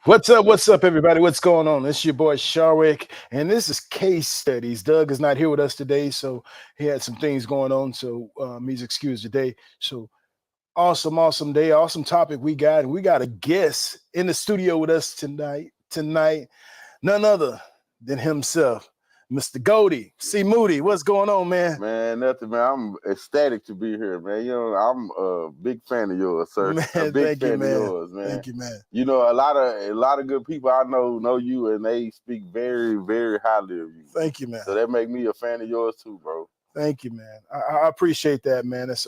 What's up, everybody? What's going on? This is your boy Sharwick, and this is Case Studies. Doug is not here with us today, so he had some things going on, so he's excused today. So awesome day, awesome topic we got, and we got a guest in the studio with us tonight. None other than himself, Mr. Goldie. C. Moody, what's going on, man? Man, nothing, man. I'm ecstatic to be here, man. You know, I'm a big fan of yours, sir. Man, a big fan man. of yours, man. Thank you, man. You know, a lot of good people I know you, and they speak very, very highly of you. Thank you, man. So that make me a fan of yours too, bro. Thank you, man. I appreciate that, man. It's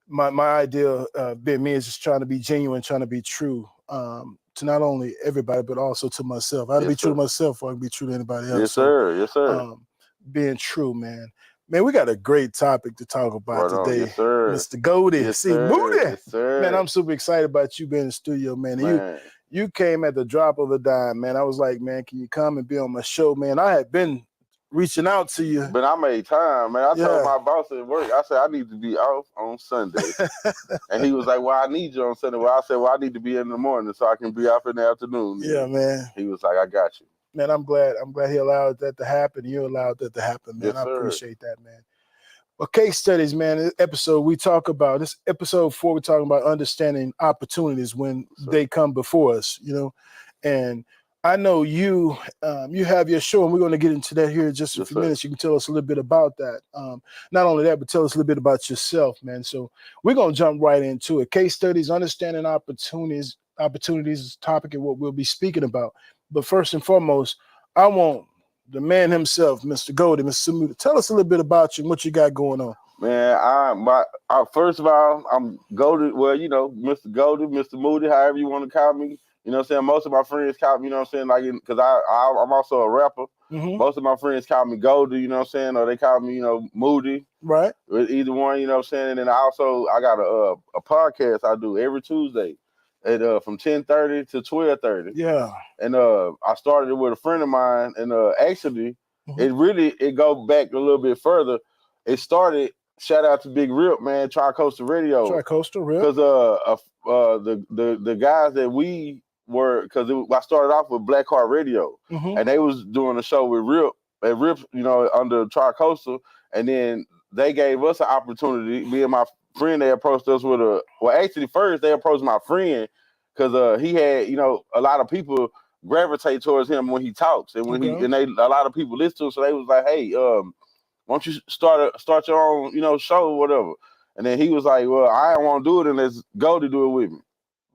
my idea being me is just trying to be genuine, trying to be true. To not only everybody, but also to myself. I have to be true to myself before I can be true to anybody else. Yes, sir. Yes, sir. Being true, man. Man, we got a great topic to talk about today. Yes, sir. Mr. Goldie. Yes, See, sir. Moody. Yes, sir. Man, I'm super excited about you being in the studio, man. You came at the drop of a dime, man. I was like, man, can you come and be on my show, man? I had been reaching out to you. But I made time, man. I told my boss at work, I said, I need to be off on Sunday. And he was like, well, I need you on Sunday. Well, I said, well, I need to be in the morning so I can be off in the afternoon. Yeah, man. He was like, I got you. Man, I'm glad he allowed that to happen. You allowed that to happen, man. Yes, sir. I appreciate that, man. Well, Case Studies, man, this episode, this episode 4, we're talking about understanding opportunities when they come before us, you know. And I know you have your show, and we're going to get into that here in just a few minutes. You can tell us a little bit about that. Not only that, but tell us a little bit about yourself, man. So we're going to jump right into it. Case Studies, understanding opportunities is the topic and what we'll be speaking about. But first and foremost, I want the man himself, Mr. Goldie, Mr. Moody, tell us a little bit about you and what you got going on. Man, first of all, I'm Goldie. Well, you know, Mr. Goldie, Mr. Moody, however you want to call me. You know what I'm saying? Most of my friends call me, you know what I'm saying? Like, because I'm also a rapper. Mm-hmm. Most of my friends call me Goldie, you know what I'm saying? Or they call me, you know, Moody. Right. Either one, you know what I'm saying? And then I got a podcast I do every Tuesday at from 10:30 to 12:30. Yeah. And I started it with a friend of mine, and actually, it go back a little bit further. It started. Shout out to Big Rip, man, Tri-Coastal Radio. Tri-Coastal Rip. Because the guys that we were, because I started off with Black Heart Radio, and they was doing a show with Rip, you know, under Tri-Coastal, and then they gave us an opportunity. Me and my friend, they approached us with actually first they approached my friend because he had, you know, a lot of people gravitate towards him when he talks, and when a lot of people listen to him, so they was like, hey, why don't you start your own, you know, show or whatever. And then he was like, well, I don't want to do it unless Goldie do it with me.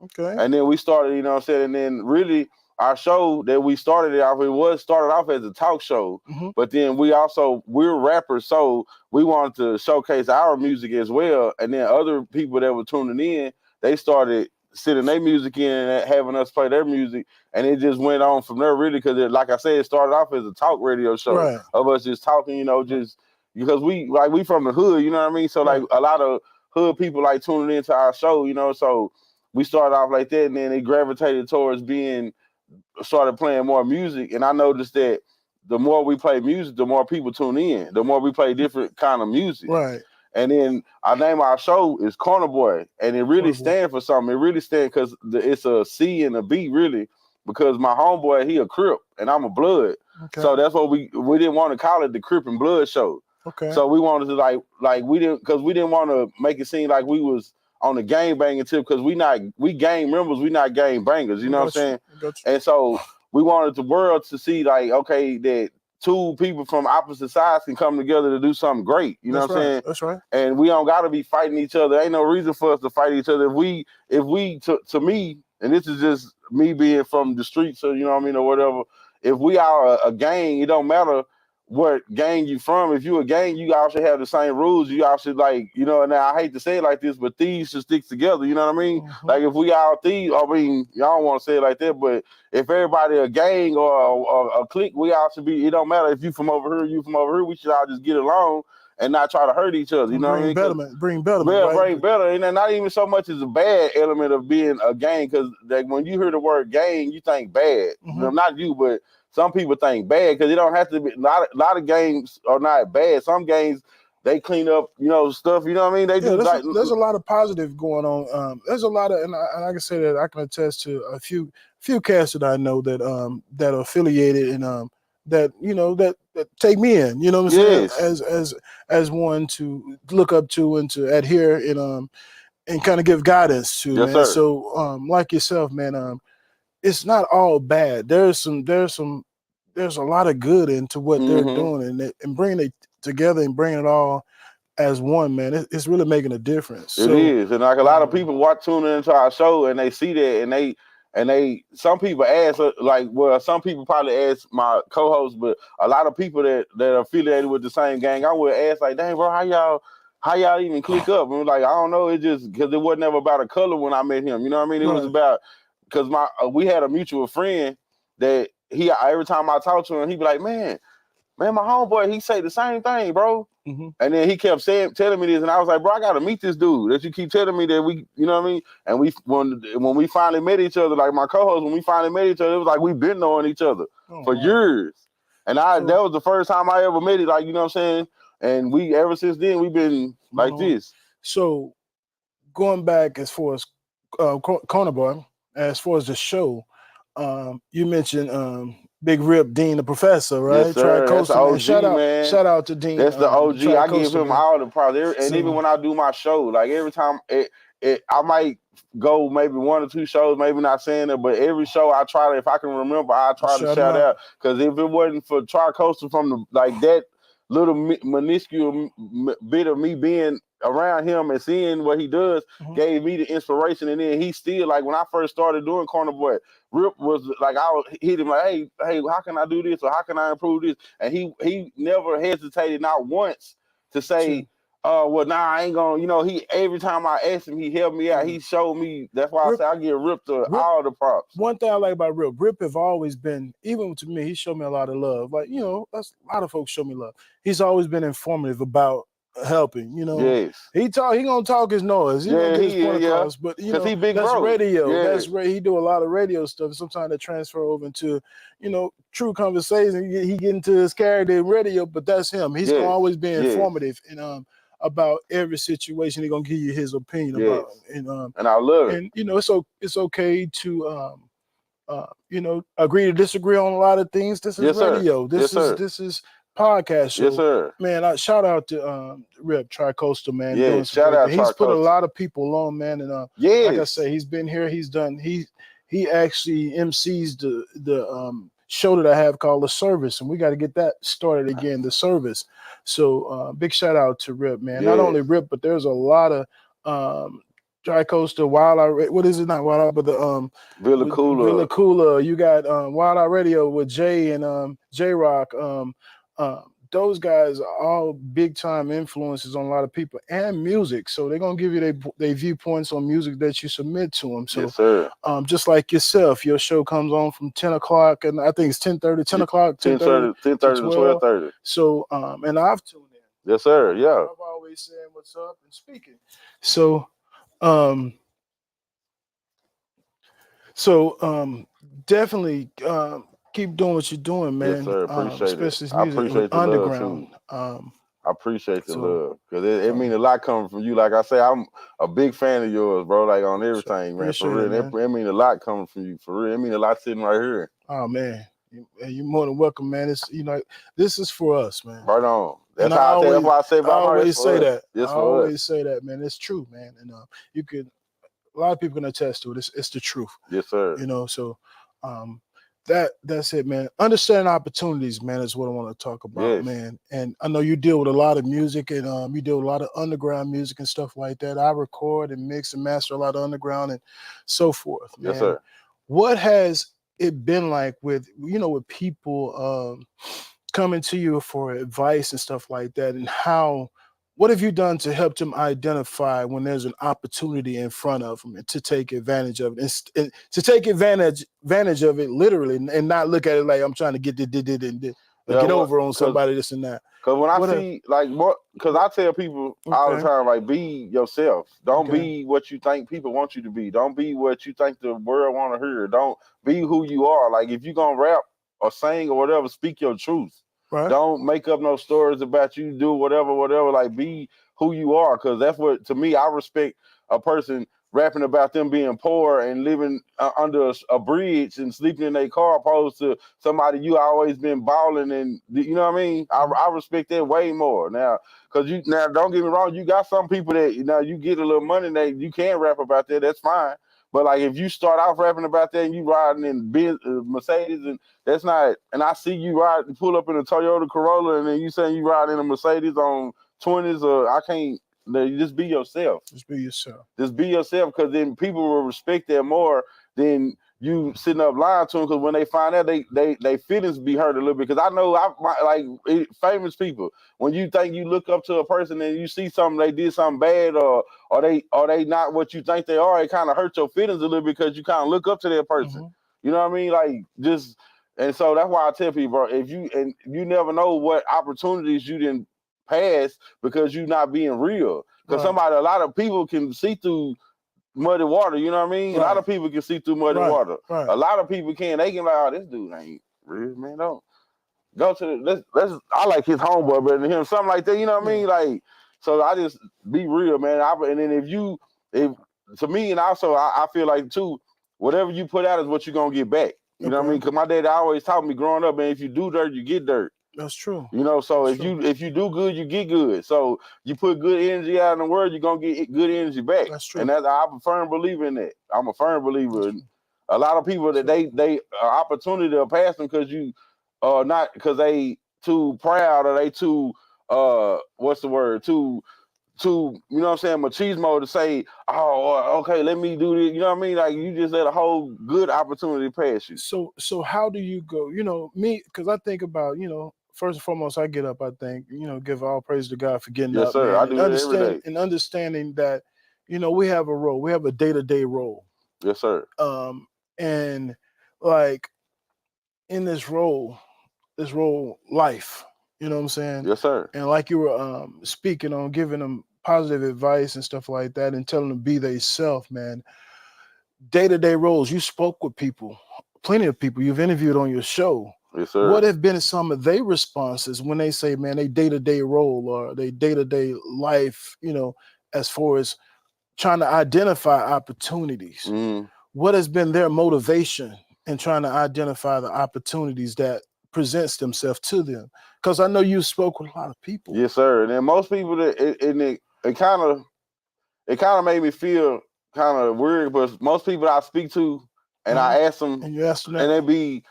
Okay. And then we started, you know what I'm saying, and then really our show that we started off as a talk show, but then we're rappers, so we wanted to showcase our music as well. And then other people that were tuning in, they started sending their music in and having us play their music, and it just went on from there, really, because like I said, it started off as a talk radio show of us just talking, you know, just because we from the hood, you know what I mean? So like a lot of hood people like tuning into our show, you know, so we started off like that, and then it gravitated towards started playing more music. And I noticed that the more we play music, the more people tune in, the more we play different kind of music. Right. And then I name our show is Corner Boy, and it really stands for something. It really stands because it's a C and a B, really, because my homeboy, he a Crip, and I'm a Blood. Okay. So that's what we didn't want to call it the Crip and Blood show. Okay. So we wanted to we didn't want to make it seem like we was on the gang banging tip, because we gang members, we not gang bangers, you know what I'm saying? And so we wanted the world to see, like, okay, that two people from opposite sides can come together to do something great. You know what I'm saying? That's right. And we don't gotta be fighting each other. Ain't no reason for us to fight each other. If we to me, and this is just me being from the streets, or you know what I mean, or whatever, if we are a gang, it don't matter what gang you from. If you a gang, you all should have the same rules. You all should, like, you know, and I hate to say it like this, but thieves should stick together. You know what I mean? Like, if we all thieves, I mean, y'all don't want to say it like that, but if everybody a gang or a clique, we all should be, it don't matter if you from over here, you from over here, we should all just get along and not try to hurt each other. You know what I mean? Bring betterment. Yeah, right? Bring better. And then not even so much as a bad element of being a gang, because like when you hear the word gang, you think bad. You know, not you, but some people think bad, because it don't have to be. A lot of gangs are not bad. Some gangs they clean up, stuff. You know what I mean? They do like there's a lot of positive going on. There's a lot of, and I can say that I can attest to a few cats that I know that that are affiliated and that that take me in. You know what I'm saying? As one to look up to and to adhere and kind of give guidance to, Yes, man. sir. So like yourself, man, it's not all bad. There's a lot of good into what they're doing and bringing it together and bringing it all as one, man. It's really making a difference. It is, and like a lot of people tuning into our show and they see that, and they some people ask some people probably ask my co-host, but a lot of people that are affiliated with the same gang, I would ask like, dang bro, how y'all even click up? And like, I don't know, it just because it wasn't ever about a color when I met him. You know what I mean? It was about because we had a mutual friend that every time I talk to him, he'd be like, man, my homeboy, he say the same thing, bro. And then he kept telling me this, and I was like, bro, I gotta meet this dude that you keep telling me that we, you know what I mean? And when we finally met each other, like my co-host, when we finally met each other, it was like we've been knowing each other for years. And that was the first time I ever met it, like, you know what I'm saying? And ever since then, we've been like this. So going back as far as Corner Boy, as far as the show, you mentioned Big Rip, Dean the Professor, right? Yes, sir. That's the OG, man. Shout out to Dean. That's the OG. I give him all the props. And even when I do my show, like every time I might go maybe 1 or 2 shows, maybe not saying it, but every show I try to, if I can remember, I try to shout out. Because if it wasn't for Tri-Coastal from that little minuscule bit of me being around him and seeing what he does gave me the inspiration. And then he still, like when I first started doing Corner Boy, Rip was like, I would hit him like, hey, how can I do this or how can I improve this? And he never hesitated, not once, to say, well, nah, I ain't gonna, he every time I asked him, he helped me out. He showed me. That's why I say I give Rip all the props. One thing I like about Rip have always been, even to me, he showed me a lot of love. Like, that's a lot of folks show me love. He's always been informative about helping, Yes. He gonna talk his noise. He gonna get his point across, but he big that's bro. radio. Yeah. That's he do a lot of radio stuff. Sometimes they transfer over into, true conversation. He get into his character in radio, but that's him. He's gonna always be informative and about every situation. He's gonna give you his opinion about and I love it. And it's okay to agree to disagree on a lot of things. This is radio. This is podcast. So, yes, sir. Man, I shout out to Rip Tri-Coastal, man. Yeah, shout out. He's put a lot of people on, man, and like I say, he's been here. He's done. He actually MCs the show that I have called The Service, and we got to get that started again. The Service. So big shout out to Rip, man. Not only Rip, but there's a lot of Tri-Coastal, Wild Out. What is it? Not Wild Out, but the Villa Cooler. You got Wild Out Radio with Jay and J Rock. Those guys are all big time influences on a lot of people and music. So they're gonna give you their viewpoints on music that you submit to them. So yes, sir. Just like yourself, your show comes on from 10 o'clock and I think it's 10:30, 10 o'clock, 10:30 to 12:30. So and I've tuned in. Yes, sir. Yeah. I've always saying what's up and speaking. So definitely keep doing what you're doing, man. Yes, sir. Appreciate especially it. I appreciate the underground. love too. I appreciate the love because it means a lot coming from you. Like I say, I'm a big fan of yours, bro. Like on everything, man. For real, it means a lot coming from you. For real, it means a lot sitting right here. Oh man, you're more than welcome, man. It's this is for us, man. Right on. That's how that's why I say. I always say that. Yes, I always say that, man. It's true, man. And you could. A lot of people can attest to it. It's the truth. Yes, sir. So that's it, man. Understanding opportunities, man, is what I want to talk about, man. And I know you deal with a lot of music and you deal with a lot of underground music and stuff like that. I record and mix and master a lot of underground and so forth, man. Yes, sir. What has it been like with people coming to you for advice and stuff like that, and what have you done to help them identify when there's an opportunity in front of them and to take advantage of it, and to take advantage of it literally, and not look at it like I'm trying to get get over on somebody, this and that? Because when I see because I tell people all the time, like, be yourself. Don't be what you think people want you to be. Don't be what you think the world want to hear. Don't be who you are. Like if you're gonna rap or sing or whatever, speak your truth. Right. Don't make up no stories about you. Do whatever. Like, be who you are, because that's what, to me, I respect a person rapping about them being poor and living under a bridge and sleeping in their car, opposed to somebody you always been balling, and you know what I mean. I respect that way more now, because now don't get me wrong, you got some people that you get a little money that you can rap about that. That's fine. But like, if you start off rapping about that and you riding in Mercedes, and that's not, and I see you pull up in a Toyota Corolla, and then you saying you ride in a Mercedes on 20s, or I can't. You just be yourself. Just be yourself. Just be yourself, because then people will respect that more than you sitting up lying to them. Because when they find out, they feelings be hurt a little bit. Because I know famous people. When you think you look up to a person and you see something, they did something bad, or they not what you think they are, it kind of hurts your feelings a little bit, because you kind of look up to that person. You know what I mean? Like, just, and so that's why I tell people, bro, you never know what opportunities you didn't pass because you not being real. Because a lot of people can see through muddy water, you know what I mean? Right. A lot of people can see through muddy water. Right. A lot of people can. They can like, oh, this dude ain't real, man. Don't go to the let's I like his homeboy better than him, something like that, you know what I mean? Like, so I just be real, man. And then if to me, and also I feel like too, whatever you put out is what you're gonna get back. You know what I mean? Because my dad always taught me growing up, man, if you do dirt, you get dirt. That's true. You know, so That's if you do good, you get good. So you put good energy out in the world, you're gonna get good energy back. That's true. And I'm a firm believer in that. I'm a firm believer. In a lot of people that they opportunity to pass them because you not because they too proud, or they too what's the word, too you know what I'm saying, machismo, to say, oh, okay, let me do this. You know what I mean? Like, you just let a whole good opportunity pass you. So how do you go? You know, me, because I think about, first and foremost, I get up, I think, give all praise to God for getting up. Yes, sir. Man, I do that every day. And understanding that, we have a role. We have a day-to-day role. Yes, sir. And like in this role life, you know what I'm saying? Yes, sir. And like you were speaking on, giving them positive advice and stuff like that, and telling them to be they self, man. Day-to-day roles. You spoke with people, plenty of people you've interviewed on your show. Yes, sir. What have been some of their responses when they say, man, they day-to-day role or they day-to-day life, as far as trying to identify opportunities? What has been their motivation in trying to identify the opportunities that presents themselves to them? Because I know you spoke with a lot of people. Yes, sir. And then most people, it kind of made me feel kind of weird, but most people I speak to, and I ask them, and you ask them that, and it be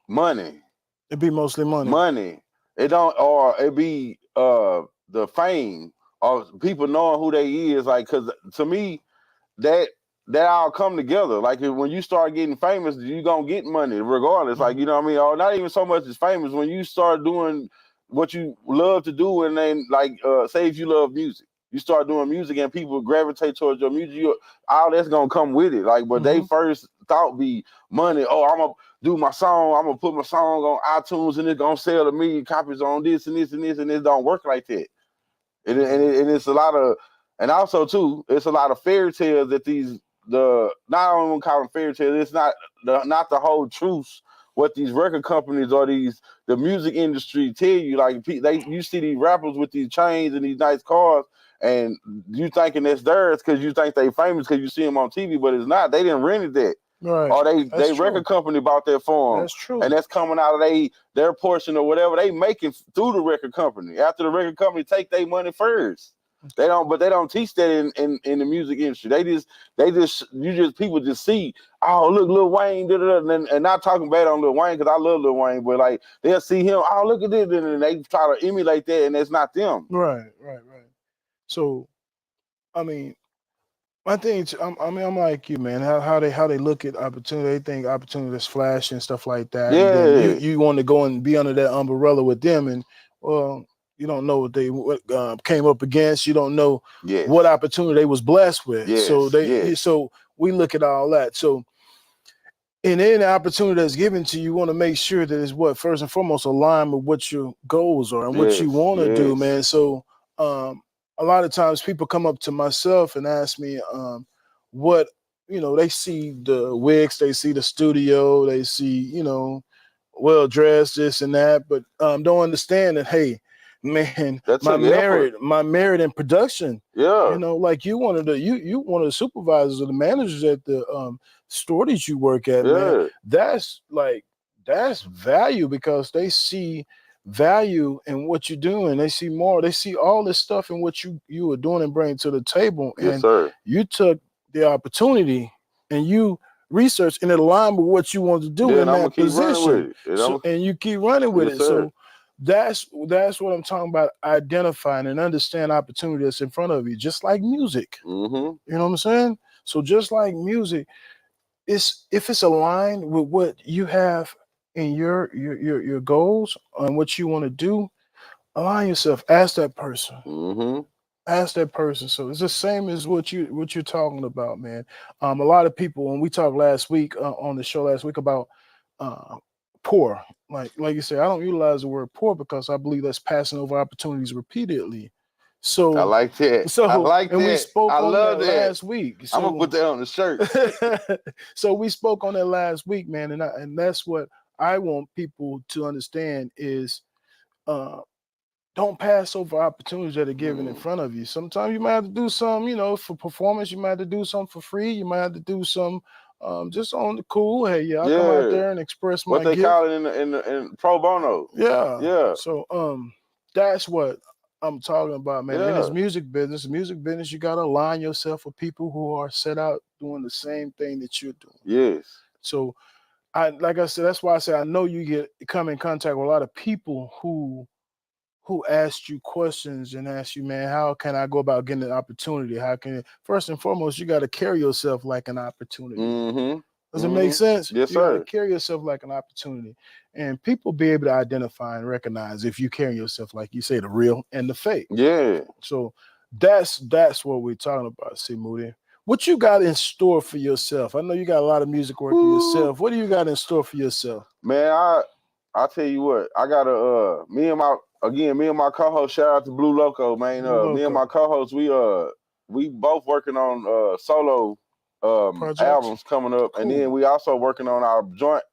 money. It be mostly money. Money. It don't, or it be the fame, or people knowing who they is. Like, because to me, that all come together. Like, when you start getting famous, you gonna get money regardless. Like, you know what I mean? Or not even so much as famous. When you start doing what you love to do, and then like say if you love music, you start doing music and people gravitate towards your music, all that's gonna come with it. Like, but they first thought be money. Oh, I'm gonna do my song, I'm gonna put my song on iTunes and it's gonna sell 1 million copies on this and this and this, and it don't work like that. And it's a lot of, and also too, it's a lot of fairy tales that not only want to call them fairy tales, it's not the whole truth. What these record companies or the music industry tell you, like you see these rappers with these chains and these nice cars, and you thinking that's theirs because you think they famous because you see them on TV, but it's not. They didn't rent that. Right. Or they record company bought that for them. That's true. And that's coming out of their portion or whatever they making through the record company. After the record company take their money first. They don't teach that in the music industry. People just see, oh, look, Lil Wayne, and not talking bad on Lil Wayne, because I love Lil Wayne, but like they'll see him, oh, look at this, and they try to emulate that, and it's not them. Right. So, I mean, my thing, I'm like you, man. How they look at opportunity, they think opportunity is flash and stuff like that. Yeah. And then you want to go and be under that umbrella with them, and well, you don't know what they came up against. You don't know what opportunity they was blessed with. Yes. So we look at all that. So in any opportunity that's given to you, you want to make sure that it's what first and foremost aligned with what your goals are and what you want to do, man. So a lot of times people come up to myself and ask me what, they see the wigs, they see the studio, they see, well dressed, this and that, but don't understand that, hey, man, That my took effort. merit in production, Yeah. you know, like you one of the supervisors or the managers at the store that you work at, man. Yeah. That's value, because they see value in what you're doing. They see more. They see all this stuff in what you are doing and bringing to the table. Yes, And sir. you took the opportunity and you research and it aligned with what you want to do Yeah, in and I'm gonna that keep running position. with it. So, and you keep running with Yes, it. sir. So that's what I'm talking about. Identifying and understand opportunity that's in front of you, just like music. Mm-hmm. You know what I'm saying? So just like music, if it's aligned with what you have in your goals and what you want to do, align yourself. Ask that person. Mm-hmm. Ask that person. So it's the same as what you're talking about, man. A lot of people, when we talked last week on the show last week about uh, poor, like you said, I don't utilize the word poor because I believe that's passing over opportunities repeatedly. I So like that. I like and we that. spoke I on love that that. last week. I'm gonna So put that on the shirt. so we spoke on that last week, man, and that's what I want people to understand is uh, don't pass over opportunities that are given in front of you. Sometimes you might have to do some, you know, for performance. You might have to do something for free. You might have to do some just on the cool. Hey, yeah, I'll come out Yeah. there and express What my they gift. call it in pro bono. Yeah. Yeah. So that's what I'm talking about, man. In this Yeah. music business, you gotta align yourself with people who are set out doing the same thing that you're doing. Yes. So like I said, that's why I say I know you come in contact with a lot of people who asked you questions and asked you, man, how can I go about getting an opportunity? How can first and foremost, you got to carry yourself like an opportunity. Mm-hmm. Does it make sense? Yes, You got to sir. carry yourself like an opportunity. And people be able to identify and recognize if you carry yourself like you say, the real and the fake. Yeah. So that's what we're talking about, C. Moody. What you got in store for yourself? I know you got a lot of music work in yourself. What do you got in store for yourself? Man, I tell you what, I got me and my co-host, shout out to Blue Loco, man. Blue Me and Loco. my co-host, we both working on solo Projects? albums coming up, and then we also working on our joint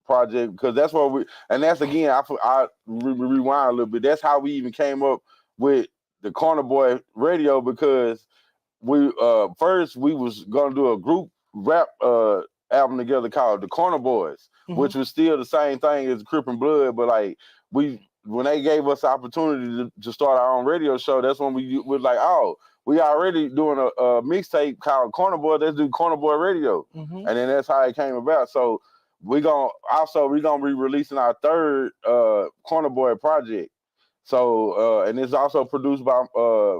project, because that's what that's again, I rewind a little bit. That's how we even came up with the Corner Boy Radio, because we first we was gonna do a group rap album together called the Corner Boys, which was still the same thing as Crip and Blood, but like when they gave us the opportunity to start our own radio show, that's when we were like, oh, we already doing a mixtape called Corner Boy. Let's do Corner Boy Radio, and then that's how it came about. So we gonna be releasing our third Corner Boy project. So and it's also produced by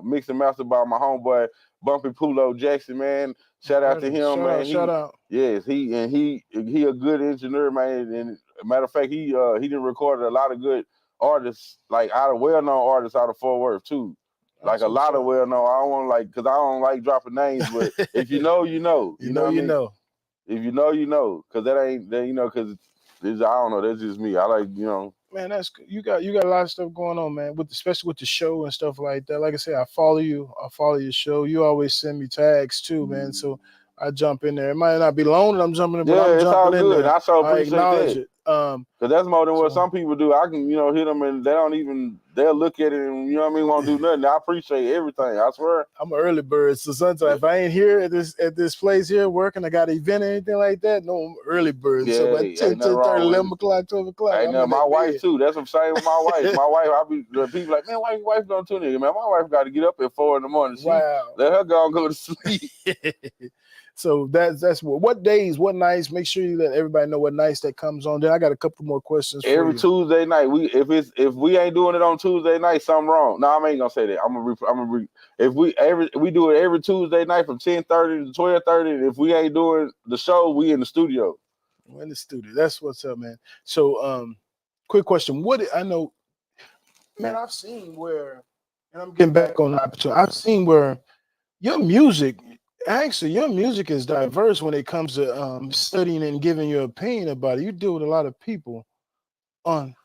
mixed and mastered by my homeboy Bumpy Pulo Jackson, man. Shout out to him, man. Shout out. Yes, he a good engineer, man. And matter of fact, he done recorded a lot of good artists, like well-known artists out of Fort Worth too. Like a lot of well-known. I don't want because I don't like dropping names, but if you know, you know. You know, you know. If you know, you know. Because that ain't that, because I don't know. That's just me. I like, Man, that's you got a lot of stuff going on, man. Especially with the show and stuff like that. Like I said, I follow you. I follow your show. You always send me tags too, man. So I jump in there. It might not be long that I'm jumping in, but I'm it's all jumping in good. there. I so I appreciate acknowledge that. it. Because that's more than what some people do. I can, hit them and they'll look at it and, won't do nothing. I appreciate everything. I swear. I'm an early bird. So sometimes if I ain't here at this place here working, I got an event or anything like that, no, I'm early bird. Yeah, so by 10, 30, 11 o'clock, 12 o'clock. Ain't my wife too. That's what I'm saying with my wife. My wife, people like, man, why your wife don't tune in? Man, my wife got to get up at 4 a.m. Wow. Let her go to sleep. So that's what days, what nights. Make sure you let everybody know what nights that comes on. Then I got a couple more questions. Every Tuesday night. If we ain't doing it on Tuesday night, something wrong. No, I ain't gonna say that. If we do it every Tuesday night from 10:30 to 12:30. If we ain't doing the show, we in the studio. We're in the studio. That's what's up, man. So quick question. I know, man, I've seen where, and I'm getting back on the opportunity. I've seen where your music is diverse when it comes to studying and giving your opinion about it. You deal with a lot of people on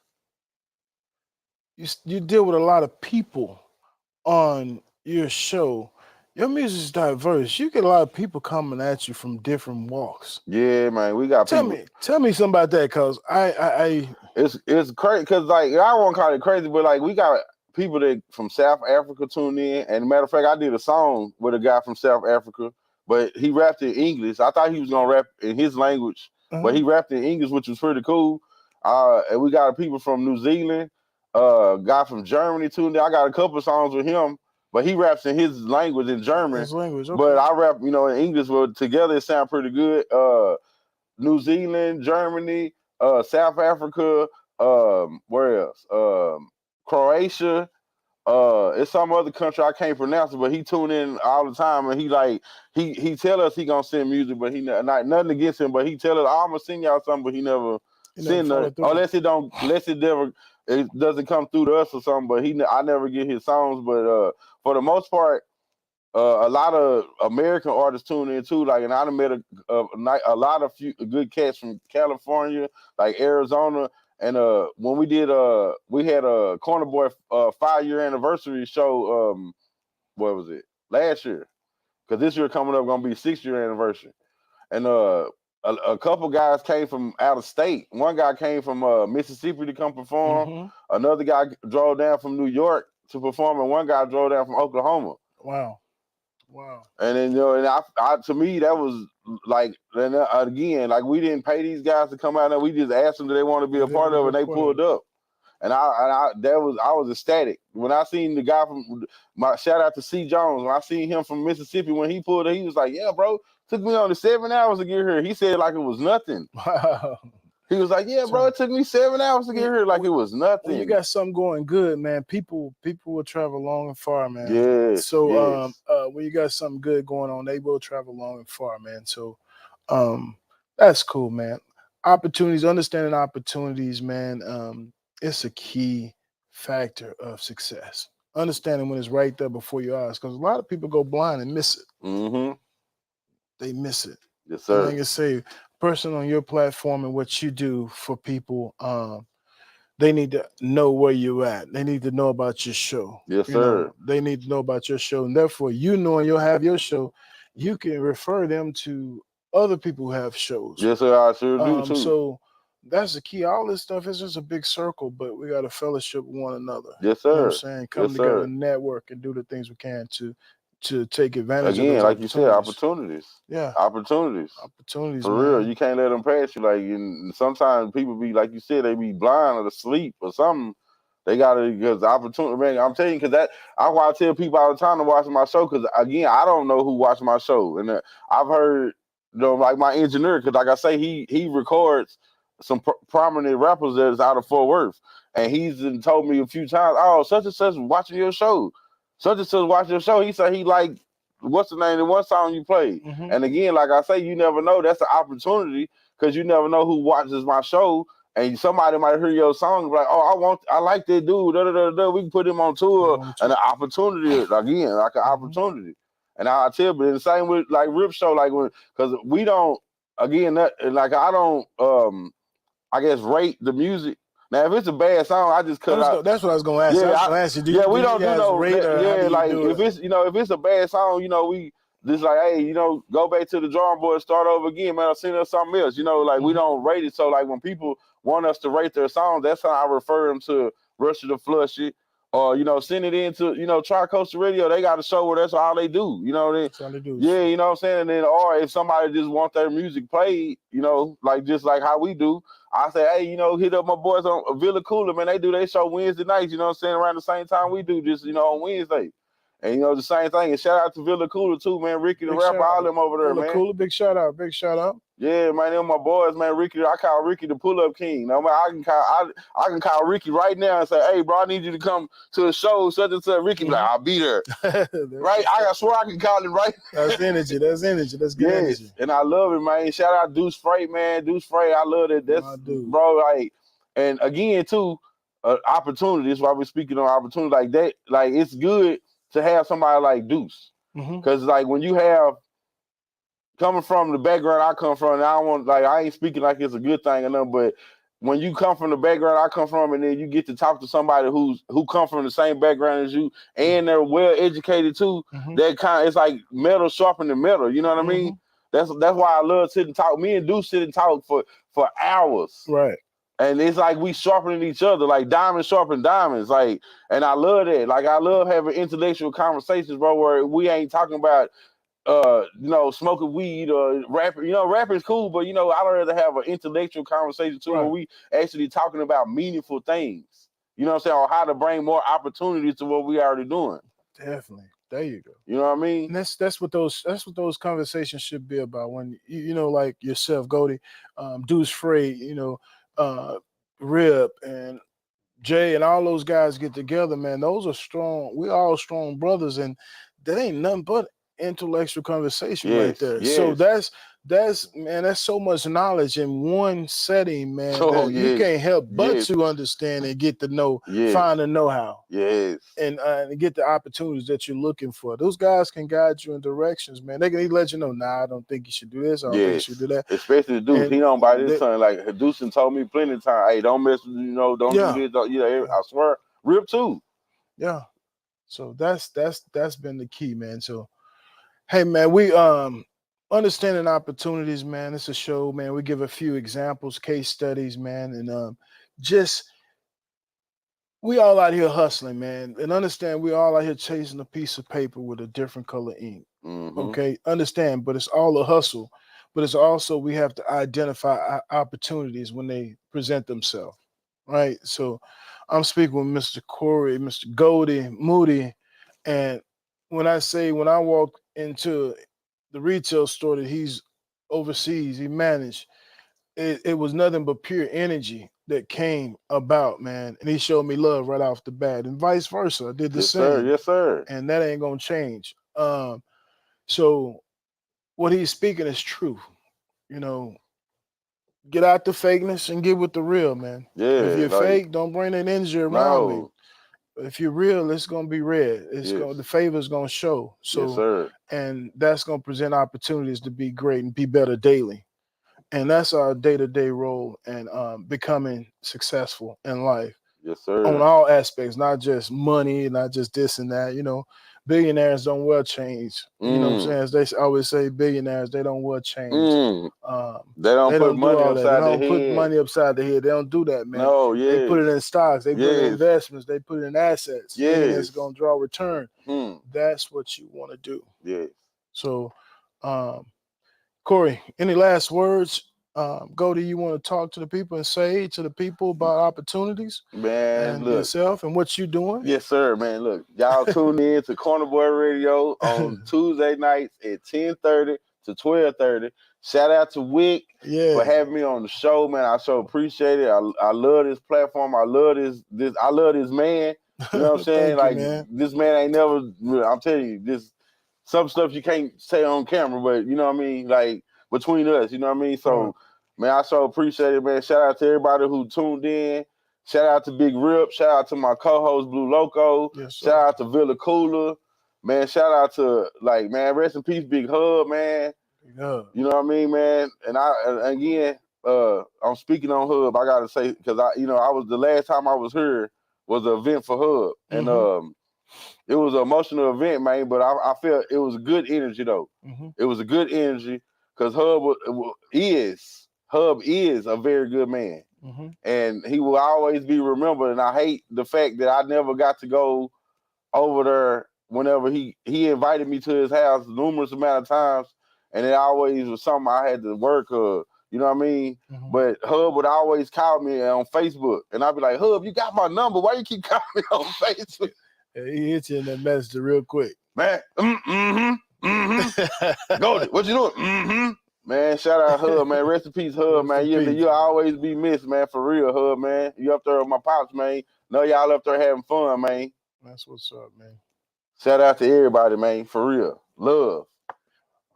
you deal with a lot of people on your show, Your music's diverse. You get a lot of people coming at you from different walks. Yeah, man, we got Tell people. me something about that, cause I It's crazy because like I won't call it crazy, but like we got people that from South Africa tune in. And matter of fact, I did a song with a guy from South Africa, but he rapped in English. I thought he was gonna rap in his language, but he rapped in English, which was pretty cool. And we got people from New Zealand, guy from Germany tuned in. I got a couple of songs with him, but he raps in his language in German. his language, okay. But I rap, in English. But together it sound pretty good. New Zealand, Germany, South Africa, where else? Croatia. It's some other country I can't pronounce it, but he tune in all the time, and he tell us he gonna send music, but he not nothing against him, but he tell us I'm gonna send y'all something, but he never send nothing unless it doesn't come through to us or something. But I never get his songs, but for the most part. A lot of American artists tune in too. Like, and I done met a lot of good cats from California, like Arizona. And when we had a Corner Boy 5-year anniversary show. What was it? Last year, because this year coming up gonna be 6-year anniversary. And a couple guys came from out of state. One guy came from Mississippi to come perform. Another guy drove down from New York to perform, and one guy drove down from Oklahoma. Wow. And then and I to me that was like, and again, like we didn't pay these guys to come out there. We just asked them, do they want to be a part of it, and they pulled up. And I was ecstatic when I seen the guy from my shout out to C Jones. When I seen him from Mississippi, when he pulled up, he was like, "Yeah, bro, took me only 7 hours to get here." He said like it was nothing. Wow. He was like, "Yeah, bro, it took me 7 hours to get here, like it was nothing." When you got something going good, man, people will travel long and far, man. Yeah. So when you got something good going on, they will travel long and far, man. So that's cool, man. Opportunities, understanding opportunities, man. It's a key factor of success. Understanding when it's right there before your eyes, because a lot of people go blind and miss it. They miss it. Yes, sir. Like I say, person on your platform and what you do for people, they need to know where you're at. They need to know about your show. Yes, sir. They need to know about your show, and therefore, knowing you'll have your show, you can refer them to other people who have shows. Yes, sir. I sure do too. So that's the key. All this stuff is just a big circle, but we got to fellowship with one another. Yes, sir. You know what I'm saying? Come together, network, and do the things we can to take advantage of those like you said, opportunities. Yeah. Opportunities. For real. You can't let them pass you. Like, and sometimes people be, like you said, they be blind or asleep or something. They got to, because opportunity, man, I'm telling you, because that's why I tell people all the time to watch my show, because, again, I don't know who watch my show. And I've heard, like my engineer, because like I say, he records some prominent rappers that's out of Fort Worth. And he's told me a few times, oh, such and such watching your show. Such and such watch your show. He said he like, what's the name of one song you played? And again, like I say, you never know. That's an opportunity, because you never know who watches my show. And somebody might hear your song and be like, oh, I like that dude. We can put him on tour. And an opportunity, again, like an opportunity. And I tell you, the same with like Rip Show, like because we don't, again, like I don't, I guess, rate the music. Now, if it's a bad song, I just cut out. That's what I was going to ask. Yeah, I ask you. We don't do no rate. Like if it's a bad song, we just like, hey, go back to the drawing board, start over again, man. I'll send us something else. Like we don't rate it. So like when people want us to rate their songs, that's how I refer them to Rush It to Flush It, or send it into Tri-Coastal Radio. They got a show where that's all they do. That's all they do. Yeah, you know what I'm saying. And then, or if somebody just want their music played, like just like how we do. I say, hey, hit up my boys on Villa Cooler, man. They do their show Wednesday nights, around the same time we do, just, on Wednesday. And, the same thing. And shout out to Villa Cooler, too, man. Ricky the rapper, all them over there, man. Cooler, big shout out. Yeah, man, them my boys, man. Ricky, I call Ricky the pull-up king. Now, man, I can call Ricky right now and say, hey, bro, I need you to come to a show, such and such. Ricky, like, I'll be there. Right? I swear I can call him right. That's energy. That's good energy. And I love it, man. Shout out Deuce Freight, man. Deuce Freight, I love that. That's, bro, like, and again, too, opportunities, why we're speaking on opportunity like that, like, it's good to have somebody like Deuce. Because, like, when you have, coming from the background I come from, and I ain't speaking like it's a good thing or nothing, but when you come from the background I come from, and then you get to talk to somebody who come from the same background as you, and they're well educated too, that it's like metal sharpening metal. You know what I mean? That's why I love sit and talk. Me and Deuce sit and talk for hours. Right. And it's like we sharpening each other, like diamonds sharpen diamonds. Like, and I love that. Like, I love having intellectual conversations, bro, where we ain't talking about smoking weed or rapping. You know, rapping's cool, but I'd rather have an intellectual conversation too, where we actually talking about meaningful things. You know what I'm saying? Or how to bring more opportunities to what we already doing. Definitely. There you go. You know what I mean? And that's what those conversations should be about. When like yourself, Goldie, Deuce Frey, Rip and Jay and all those guys get together, man. Those are strong. We all strong brothers, and that ain't nothing but intellectual conversation right there. Yes. So that's so much knowledge in one setting, man. You can't help but to understand and get to know, find the know-how. Yes. And get the opportunities that you're looking for. Those guys can guide you in directions, man. They can let you know, I don't think you should do this. I don't think you should do that. Especially Deuce. He don't buy this son. Like Deuce told me plenty of times, hey, don't mess with, don't do this. I swear. Rip too. Yeah. So that's been the key, man. So hey, man, we understanding opportunities, man. It's a show, man. We give a few examples, case studies, man, and we all out here hustling, man, and understand we all out here chasing a piece of paper with a different color ink. Okay, understand, but it's all a hustle. But it's also we have to identify opportunities when they present themselves, right? So I'm speaking with Mr. Corey, Mr. Goldie, Moody, and when I walk into the retail store that he's overseas, he managed, it was nothing but pure energy that came about, man. And he showed me love right off the bat, and vice versa. I did the same. Yes, sir. And that ain't gonna change. So what he's speaking is true. Get out the fakeness and get with the real, man. Yeah. If you're fake, don't bring that energy around me. If you're real, it's gonna be red. The favor's gonna show. So, yes, sir. And that's gonna present opportunities to be great and be better daily. And that's our day-to-day role and becoming successful in life. Yes, sir. On all aspects, not just money, not just this and that. Billionaires don't wear chains. You know what I'm saying? As they always say, billionaires, they don't wear chains. They don't put money upside their head. They don't put money upside their head. They don't do that, man. No, They put it in stocks. They put it in investments. They put it in assets. It's going to draw return. That's what you want to do. Yeah. So, Corey, any last words? Goldie, you want to talk to the people and say to the people about opportunities, man, and look, yourself and what you're doing? Yes, sir, man. Look, y'all tune in to Corner Boy Radio on Tuesday nights at 10:30 to 12:30. Shout out to Wick for having me on the show, man. I so appreciate it. I love this platform. I love this. I love this man. You know what I'm saying? This man ain't never. I'm telling you, this some stuff you can't say on camera, but you know what I mean. Like between us, you know what I mean. So, man, I so appreciate it, man. Shout out to everybody who tuned in. Shout out to Big Rip. Shout out to my co-host Blue Loco. Shout out to Villa Cooler. Man, shout out to man, rest in peace, Big Hub, man. Yeah. You know what I mean, man? And I'm speaking on Hub. I gotta say, because I was the last time I was here was an event for Hub. And it was an emotional event, man, but I felt it was good energy though. It was a good energy because Hub is a very good man. And he will always be remembered. And I hate the fact that I never got to go over there whenever he invited me to his house numerous amount of times. And it always was something I had to work, you know what I mean? But Hub would always call me on Facebook. And I'd be like, Hub, you got my number. Why you keep calling me on Facebook? He hits you in that message real quick. Man, Goldie, what you doing? Man, shout out Hub, man. Rest in peace, Hub, man. You'll always be missed, man, for real, Hub, man. You up there with my pops, man. Know y'all up there having fun, man. That's what's up, man. Shout out to everybody, man, for real. Love.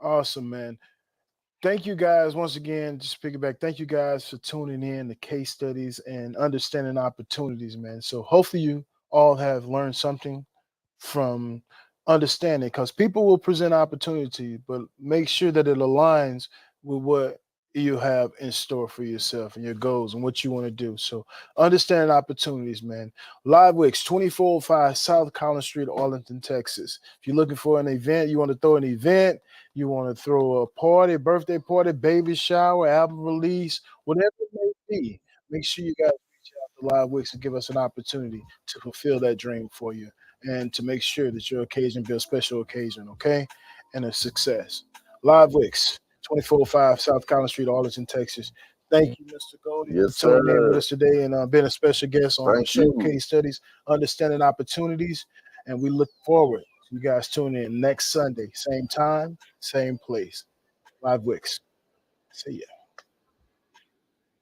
Awesome, man. Thank you guys once again. Just piggyback. Thank you guys for tuning in to case studies and understanding opportunities, man. So hopefully you all have learned something from understanding, because people will present opportunity to you, but make sure that it aligns with what you have in store for yourself and your goals and what you want to do. So understanding opportunities, man. Live Wicks, 2405 South Collins Street, Arlington, Texas. If you're looking for an event, you want to throw an event, you want to throw a party, birthday party, baby shower, album release, whatever it may be, make sure you guys reach out to Live Wicks and give us an opportunity to fulfill that dream for you and to make sure that your occasion be a special occasion, okay? And a success. Live Wicks. 2405 South Collins Street, Arlington, Texas. Thank you, Mr. Goldie, Yes, for tuning in with sir. us today and being a special guest on the Thank you. Showcase Studies, Understanding Opportunities. And we look forward to you guys tuning in next Sunday, same time, same place. Live Wicks. See ya.